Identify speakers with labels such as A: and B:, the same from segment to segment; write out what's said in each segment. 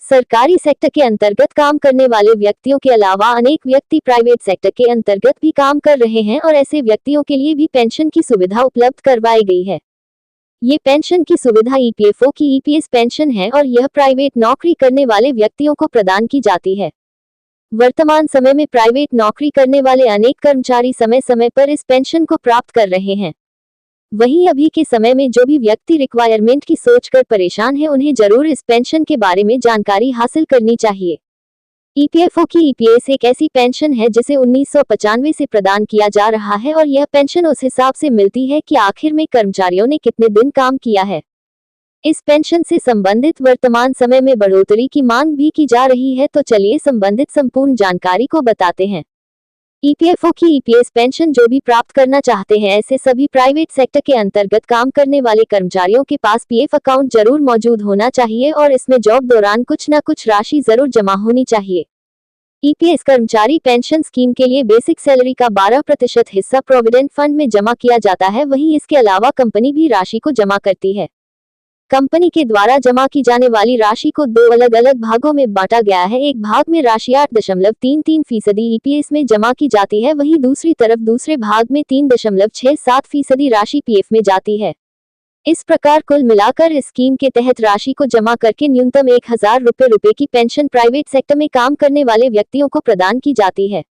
A: सरकारी सेक्टर के अंतर्गत काम करने वाले व्यक्तियों के अलावा अनेक व्यक्ति प्राइवेट सेक्टर के अंतर्गत भी काम कर रहे हैं और ऐसे व्यक्तियों के लिए भी पेंशन की सुविधा उपलब्ध करवाई गई है। ये पेंशन की सुविधा ईपीएफओ की ईपीएस पेंशन है और यह प्राइवेट नौकरी करने वाले व्यक्तियों को प्रदान की जाती है। वर्तमान समय में प्राइवेट नौकरी करने वाले अनेक कर्मचारी समय समय पर इस पेंशन को प्राप्त कर रहे हैं। वहीं अभी के समय में जो भी व्यक्ति रिक्वायरमेंट की सोचकर परेशान है, उन्हें जरूर इस पेंशन के बारे में जानकारी हासिल करनी चाहिए। ईपीएफओ की ईपीएस एक ऐसी पेंशन है जिसे 1995 से प्रदान किया जा रहा है और यह पेंशन उस हिसाब से मिलती है कि आखिर में कर्मचारियों ने कितने दिन काम किया है। इस पेंशन से संबंधित वर्तमान समय में बढ़ोतरी की मांग भी की जा रही है, तो चलिए संबंधित संपूर्ण जानकारी को बताते हैं। ईपीएफओ की ईपीएस पेंशन जो भी प्राप्त करना चाहते हैं, ऐसे सभी प्राइवेट सेक्टर के अंतर्गत काम करने वाले कर्मचारियों के पास पीएफ अकाउंट जरूर मौजूद होना चाहिए और इसमें जॉब दौरान कुछ न कुछ राशि जरूर जमा होनी चाहिए। ईपीएस कर्मचारी पेंशन स्कीम के लिए बेसिक सैलरी का 12% हिस्सा प्रोविडेंट फंड में जमा किया जाता है। वहीं इसके अलावा कंपनी भी राशि को जमा करती है। कंपनी के द्वारा जमा की जाने वाली राशि को 2 अलग अलग भागों में बांटा गया है। एक भाग में राशि 8.33% ईपीएस में जमा की जाती है, वहीं दूसरी तरफ दूसरे भाग में 3.67% राशि पीएफ में जाती है। इस प्रकार कुल मिलाकर इस स्कीम के तहत राशि को जमा करके न्यूनतम 1000 रुपए की पेंशन प्राइवेट सेक्टर में काम करने वाले व्यक्तियों को प्रदान की जाती है।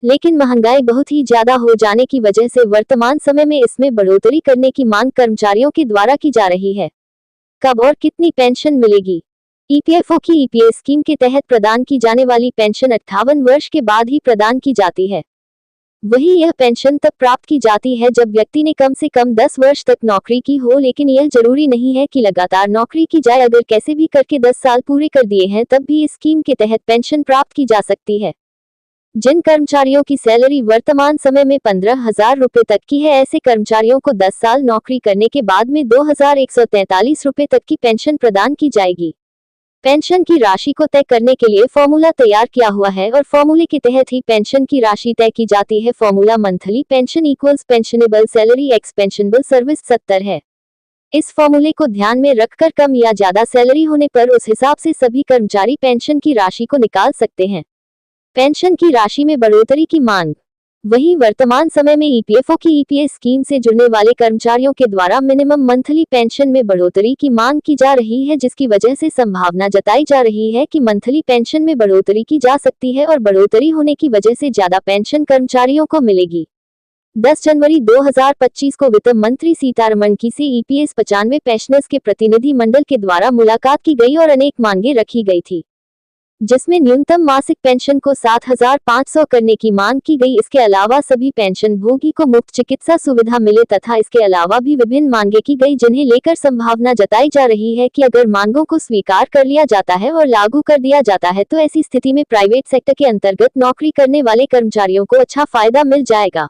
A: लेकिन महंगाई बहुत ही ज्यादा हो जाने की वजह से वर्तमान समय में इसमें बढ़ोतरी करने की मांग कर्मचारियों के द्वारा की जा रही है। कब और कितनी पेंशन मिलेगी? ईपीएफओ की ईपीएस स्कीम के तहत प्रदान की जाने वाली पेंशन 58 वर्ष के बाद ही प्रदान की जाती है। वही यह पेंशन तब प्राप्त की जाती है जब व्यक्ति ने कम से कम 10 वर्ष तक नौकरी की हो, लेकिन यह जरूरी नहीं है कि लगातार नौकरी की जाए। अगर कैसे भी करके 10 साल पूरे कर दिए हैं, तब भी इस स्कीम के तहत पेंशन प्राप्त की जा सकती है। जिन कर्मचारियों की सैलरी वर्तमान समय में 15,000 रुपए तक की है, ऐसे कर्मचारियों को 10 साल नौकरी करने के बाद में 2,143 रुपए तक की पेंशन प्रदान की जाएगी। पेंशन की राशि को तय करने के लिए फॉर्मूला तैयार किया हुआ है और फॉर्मूले के तहत ही पेंशन की राशि तय की जाती है। Formula monthly pension equals pensionable salary x pensionable service 70 है। इस फॉर्मूले को ध्यान में रखकर कम या ज्यादा सैलरी होने पर उस हिसाब से सभी कर्मचारी पेंशन की राशि को निकाल सकते हैं। पेंशन की राशि में बढ़ोतरी की मांग। वहीं वर्तमान समय में ईपीएफओ की ईपीएस स्कीम से जुड़ने वाले कर्मचारियों के द्वारा मिनिमम मंथली पेंशन में बढ़ोतरी की मांग की जा रही है, जिसकी वजह से संभावना जताई जा रही है कि मंथली पेंशन में बढ़ोतरी की जा सकती है और बढ़ोतरी होने की वजह से ज्यादा पेंशन कर्मचारियों को मिलेगी। 10 जनवरी 2025 को वित्त मंत्री सीतारमण की से ईपीएस 95 पेंशनर्स के प्रतिनिधि मंडल के द्वारा मुलाकात की गई और अनेक मांगे रखी गई थी, जिसमें न्यूनतम मासिक पेंशन को 7,500 करने की मांग की गई। इसके अलावा सभी पेंशन भोगी को मुफ्त चिकित्सा सुविधा मिले तथा इसके अलावा भी विभिन्न मांगे की गई, जिन्हें लेकर संभावना जताई जा रही है कि अगर मांगों को स्वीकार कर लिया जाता है और लागू कर दिया जाता है, तो ऐसी स्थिति में प्राइवेट सेक्टर के अंतर्गत नौकरी करने वाले कर्मचारियों को अच्छा फायदा मिल जाएगा।